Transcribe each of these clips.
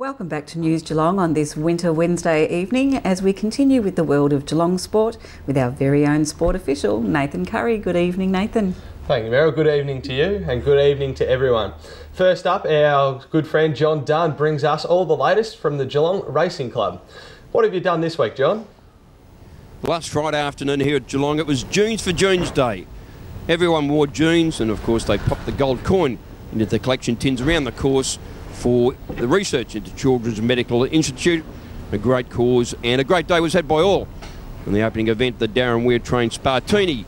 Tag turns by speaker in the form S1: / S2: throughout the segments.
S1: Welcome back to News Geelong on this winter Wednesday evening as we continue with the world of Geelong sport with our very own sport official, Nathan Curry. Good evening, Nathan.
S2: Thank you, Meryl. Good evening to you and good evening to everyone. First up, our good friend John Dunn brings us all the latest from the Geelong Racing Club. What have you done this week, John?
S3: Last Friday afternoon here at Geelong, it was Jeans for Jeans Day. Everyone wore jeans and of course they popped the gold coin into the collection tins around the course for the research into Children's Medical Institute. A great cause and a great day was had by all. In the opening event, the Darren Weir trained Pt3.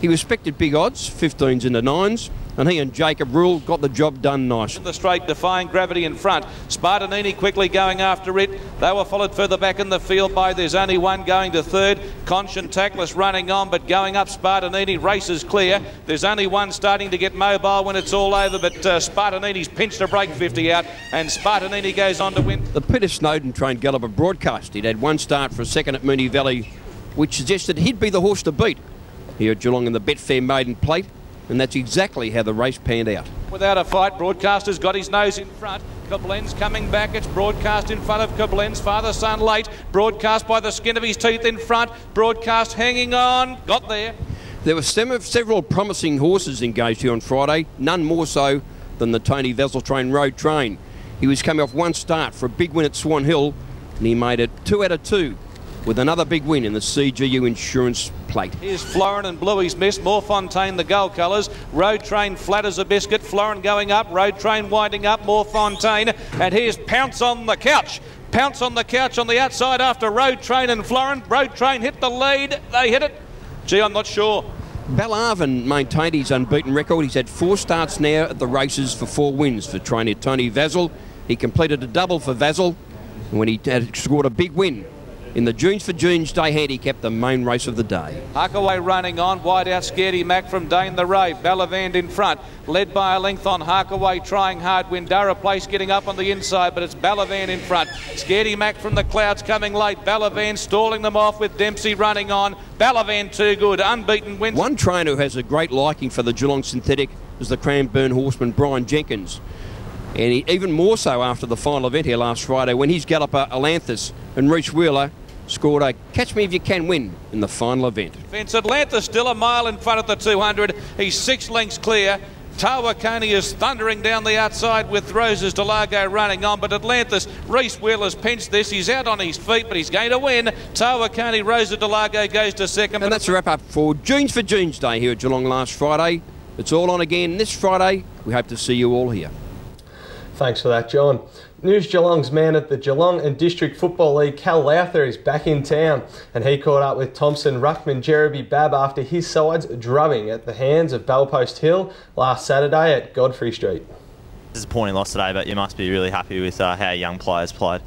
S3: He respected big odds, 15s into 9s, and he and Jacob Rule got the job done nice.
S4: In the straight, defying gravity in front. Spartanini quickly going after it. They were followed further back in the field by There's Only One going to third. Conscious Tactless running on, but going up Spartanini. Race is clear. There's Only One starting to get mobile when it's all over, but Spartanini's pinched a break 50 out, and Spartanini goes on to win.
S3: The Peter Snowden trained Galloper broadcast. He'd had one start for a second at Moonee Valley, which suggested he'd be the horse to beat here at Geelong in the Betfair Maiden Plate. And that's exactly how the race panned out.
S4: Without a fight, Broadcaster's got his nose in front. Koblenz coming back. It's Broadcast in front of Koblenz. Father-son late. Broadcast by the skin of his teeth in front. Broadcast hanging on. Got there.
S3: There were several promising horses engaged here on Friday, none more so than the Tony Vassell trained Road Train. He was coming off one start for a big win at Swan Hill, and he made it 2 out of 2. With another big win in the CGU Insurance Plate.
S4: Here's Florin and Bluey's miss. Morfontaine the gold colours. Road Train flat as a biscuit. Florin going up. Road Train winding up. Morfontaine. And here's Pounce on the couch. Pounce on the couch on the outside after Road Train and Florin. Road Train hit the lead. They hit it. Gee, I'm not sure.
S3: Ballarvin maintained his unbeaten record. He's had 4 starts now at the races for 4 wins for trainer Tony Vassell. He completed a double for Vassell when he had scored a big win in the Jeans for Jeans Day handicap, the main race of the day.
S4: Harkaway running on, wide out Scaredy Mac from Dane the Ray. Ballavand in front, led by a length on Harkaway, trying hard. Windara Place getting up on the inside, but it's Ballavand in front. Scaredy Mac from the clouds coming late. Ballavand stalling them off with Dempsey running on. Ballavand too good, unbeaten wins.
S3: One trainer who has a great liking for the Geelong synthetic is the Cranbourne horseman Brian Jenkins. And even more so after the final event here last Friday when his galloper Atlantis and Reece Wheeler scored a Catch Me If You Can win in the final event.
S4: Vince Atlantis still a mile in front of the 200. He's 6 lengths clear. Tawakoni is thundering down the outside with Roses Delago running on, but Atlantis, Reece Wheeler's pinched this. He's out on his feet, but he's going to win. Tawakoni, Rosa Delago goes to second.
S3: And that's a wrap-up for Jeans for Jeans Day here at Geelong last Friday. It's all on again this Friday. We hope to see you all here.
S2: Thanks for that, John. News Geelong's man at the Geelong and District Football League, Cal Lowther, is back in town, and he caught up with Thompson ruckman Jeremy Babb after his side's drubbing at the hands of Bellpost Hill last Saturday at Godfrey Street.
S5: Disappointing loss today, but you must be really happy with how young players played.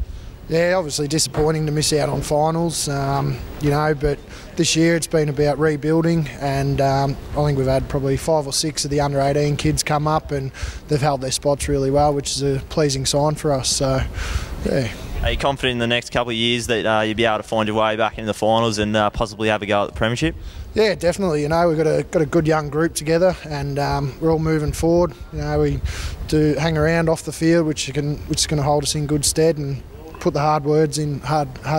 S6: Yeah, obviously disappointing to miss out on finals, you know, but this year it's been about rebuilding, and I think we've had probably 5 or 6 of the under-18 kids come up and they've held their spots really well, which is a pleasing sign for us, so yeah.
S5: Are you confident in the next couple of years that you'll be able to find your way back into the finals and possibly have a go at the premiership?
S6: Yeah, definitely. You know, we've got a good young group together, and we're all moving forward. You know, we do hang around off the field, which is going to hold us in good stead, and put the hard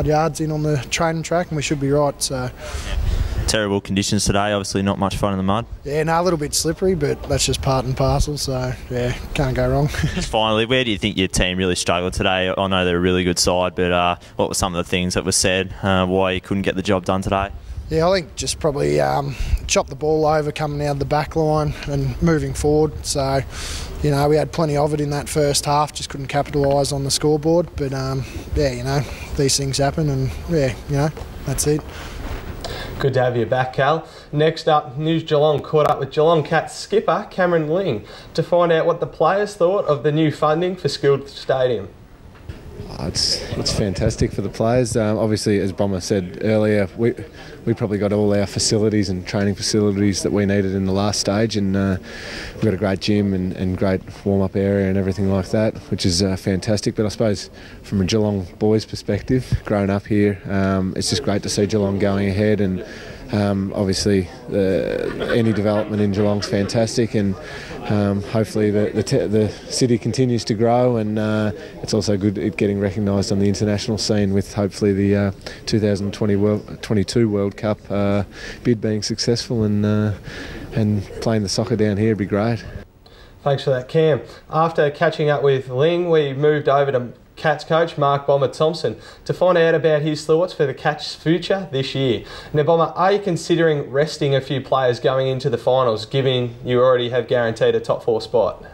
S6: yards in on the training track, and we should be right. So,
S5: terrible conditions today. Obviously, not much fun in the mud.
S6: Yeah, no, a little bit slippery, but that's just part and parcel. So, yeah, can't go wrong.
S5: Just finally, where do you think your team really struggled today? I know they're a really good side, but what were some of the things that were said? Why you couldn't get the job done today?
S6: Yeah, I think just probably chop the ball over coming out of the back line and moving forward. So, you know, we had plenty of it in that first half, just couldn't capitalise on the scoreboard. But, yeah, you know, these things happen, and, yeah, you know, that's it.
S2: Good to have you back, Cal. Next up, News Geelong caught up with Geelong Cats skipper Cameron Ling to find out what the players thought of the new funding for Skilled Stadium.
S7: It's fantastic for the players. Obviously, as Bomber said earlier, we probably got all our facilities and training facilities that we needed in the last stage, and we've got a great gym and great warm-up area and everything like that, which is fantastic. But I suppose from a Geelong boys' perspective, growing up here, it's just great to see Geelong going ahead and obviously any development in Geelong's fantastic, and hopefully the city continues to grow, and it's also good at getting recognised on the international scene, with hopefully the 2022 World Cup bid being successful, and playing the soccer down here would be great.
S2: Thanks for that, Cam. After catching up with Ling, we moved over to Cats coach Mark Bomber Thompson to find out about his thoughts for the Cats' future this year. Now, Bomber, are you considering resting a few players going into the finals, given you already have guaranteed a top 4 spot?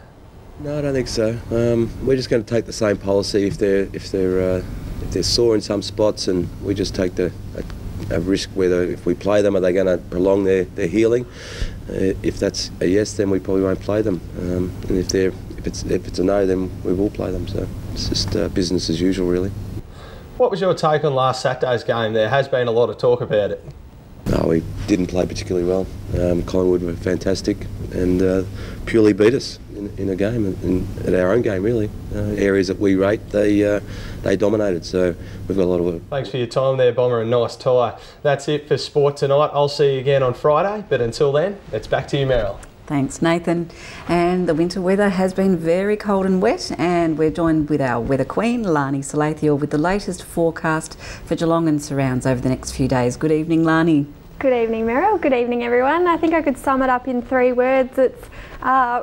S8: No, I don't think so. We're just going to take the same policy if they're sore in some spots, and we just take a risk whether if we play them, are they going to prolong their healing. If that's a yes, then we probably won't play them, and if it's a no, then we will play them. So it's just business as usual, really.
S2: What was your take on last Saturday's game? There has been a lot of talk about it.
S8: No, we didn't play particularly well. Collingwood were fantastic and purely beat us in a game, at our own game, really. Areas that we rate, they dominated, so we've got a lot of work.
S2: Thanks for your time there, Bomber, and nice tie. That's it for sport tonight. I'll see you again on Friday, but until then, it's back to you, Meryl.
S1: Thanks, Nathan. And the winter weather has been very cold and wet, and we're joined with our weather queen, Lani Salathiel, with the latest forecast for Geelong and surrounds over the next few days. Good evening, Lani.
S9: Good evening, Meryl. Good evening, everyone. I think I could sum it up in 3 words. It's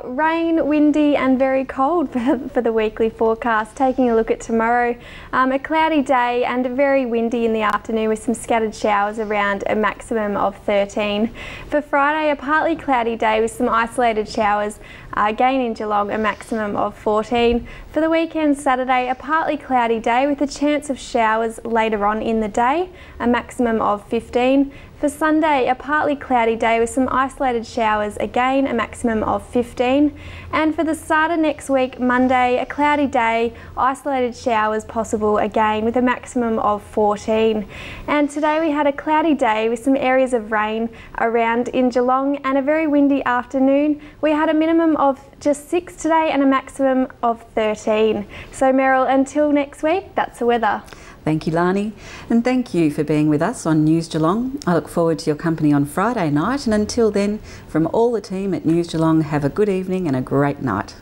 S9: rain, windy and very cold for the weekly forecast. Taking a look at tomorrow, a cloudy day and very windy in the afternoon with some scattered showers around, a maximum of 13. For Friday, a partly cloudy day with some isolated showers, again in Geelong, a maximum of 14. For the weekend, Saturday, a partly cloudy day with a chance of showers later on in the day, a maximum of 15. For Sunday, a partly cloudy day with some isolated showers, again a maximum of 15. And for the start of next week, Monday, a cloudy day, isolated showers possible again with a maximum of 14. And today we had a cloudy day with some areas of rain around in Geelong and a very windy afternoon. We had a minimum of just 6 today and a maximum of 13. So Meryl, until next week, that's the weather.
S1: Thank you, Lani, and thank you for being with us on News Geelong. I look forward to your company on Friday night, and until then, from all the team at News Geelong, have a good evening and a great night.